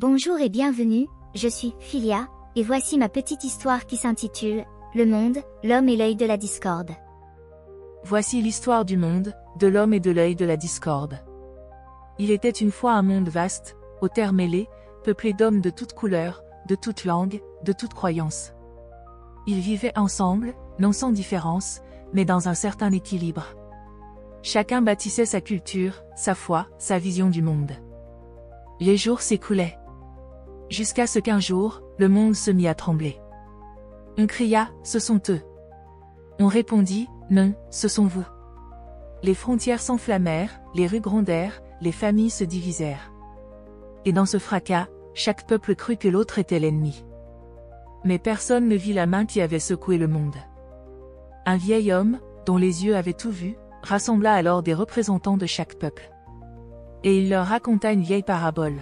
Bonjour et bienvenue, je suis Philia, et voici ma petite histoire qui s'intitule « Le monde, l'homme et l'œil de la discorde ». Voici l'histoire du monde, de l'homme et de l'œil de la discorde. Il était une fois un monde vaste, aux terres mêlées, peuplé d'hommes de toutes couleurs, de toutes langues, de toutes croyances. Ils vivaient ensemble, non sans différence, mais dans un certain équilibre. Chacun bâtissait sa culture, sa foi, sa vision du monde. Les jours s'écoulaient. Jusqu'à ce qu'un jour, le monde se mit à trembler. On cria, ce sont eux. On répondit, non, ce sont vous. Les frontières s'enflammèrent, les rues grondèrent, les familles se divisèrent. Et dans ce fracas, chaque peuple crut que l'autre était l'ennemi. Mais personne ne vit la main qui avait secoué le monde. Un vieil homme, dont les yeux avaient tout vu, rassembla alors des représentants de chaque peuple. Et il leur raconta une vieille parabole.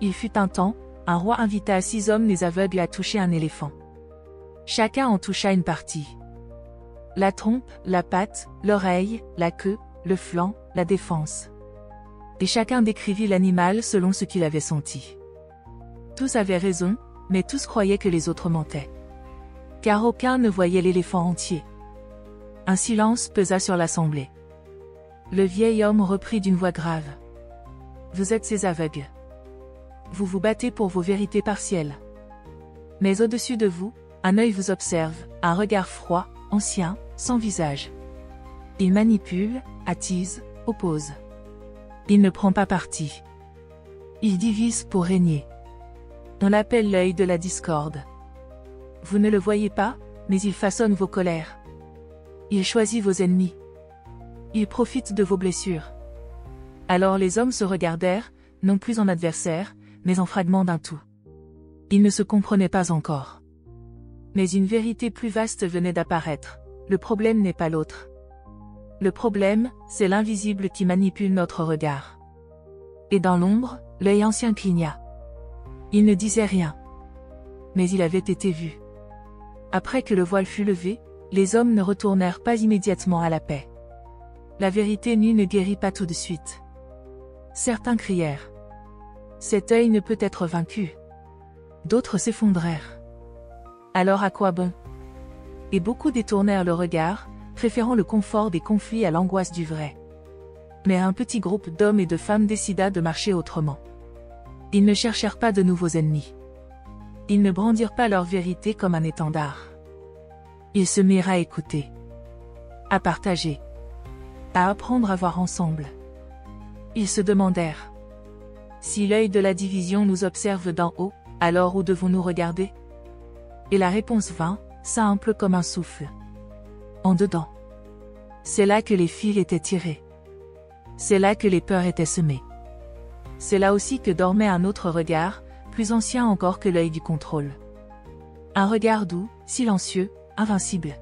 Il fut un temps, un roi invita 6 hommes nés aveugles à toucher un éléphant. Chacun en toucha une partie. La trompe, la patte, l'oreille, la queue, le flanc, la défense. Et chacun décrivit l'animal selon ce qu'il avait senti. Tous avaient raison, mais tous croyaient que les autres mentaient. Car aucun ne voyait l'éléphant entier. Un silence pesa sur l'assemblée. Le vieil homme reprit d'une voix grave. Vous êtes ces aveugles. Vous vous battez pour vos vérités partielles. Mais au-dessus de vous, un œil vous observe, un regard froid, ancien, sans visage. Il manipule, attise, oppose. Il ne prend pas parti. Il divise pour régner. On l'appelle l'œil de la discorde. Vous ne le voyez pas, mais il façonne vos colères. Il choisit vos ennemis. Il profite de vos blessures. Alors les hommes se regardèrent, non plus en adversaires, mais en fragments d'un tout. Ils ne se comprenaient pas encore. Mais une vérité plus vaste venait d'apparaître. Le problème n'est pas l'autre. Le problème, c'est l'invisible qui manipule notre regard. Et dans l'ombre, l'œil ancien cligna. Il ne disait rien. Mais il avait été vu. Après que le voile fut levé, les hommes ne retournèrent pas immédiatement à la paix. La vérité nue ne guérit pas tout de suite. Certains crièrent. Cet œil ne peut être vaincu. D'autres s'effondrèrent. Alors à quoi bon? Et beaucoup détournèrent le regard, préférant le confort des conflits à l'angoisse du vrai. Mais un petit groupe d'hommes et de femmes décida de marcher autrement. Ils ne cherchèrent pas de nouveaux ennemis. Ils ne brandirent pas leur vérité comme un étendard. Ils se mirent à écouter, à partager, à apprendre à voir ensemble. Ils se demandèrent. Si l'œil de la division nous observe d'en haut, alors où devons-nous regarder? Et la réponse vint, simple comme un souffle. En dedans. C'est là que les fils étaient tirés. C'est là que les peurs étaient semées. C'est là aussi que dormait un autre regard, plus ancien encore que l'œil du contrôle. Un regard doux, silencieux, invincible.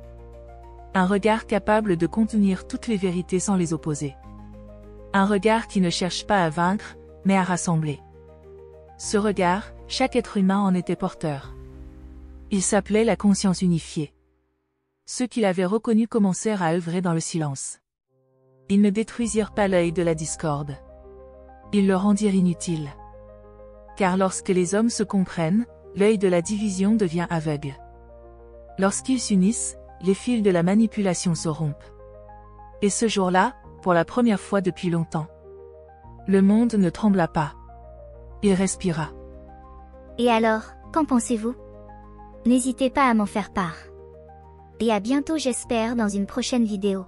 Un regard capable de contenir toutes les vérités sans les opposer. Un regard qui ne cherche pas à vaincre, mais à rassembler. Ce regard, chaque être humain en était porteur. Il s'appelait la conscience unifiée. Ceux qui l'avaient reconnu commencèrent à œuvrer dans le silence. Ils ne détruisirent pas l'œil de la discorde. Ils le rendirent inutile. Car lorsque les hommes se comprennent, l'œil de la division devient aveugle. Lorsqu'ils s'unissent, les fils de la manipulation se rompent. Et ce jour-là, pour la première fois depuis longtemps, le monde ne trembla pas. Il respira. Et alors, qu'en pensez-vous? N'hésitez pas à m'en faire part. Et à bientôt j'espère dans une prochaine vidéo.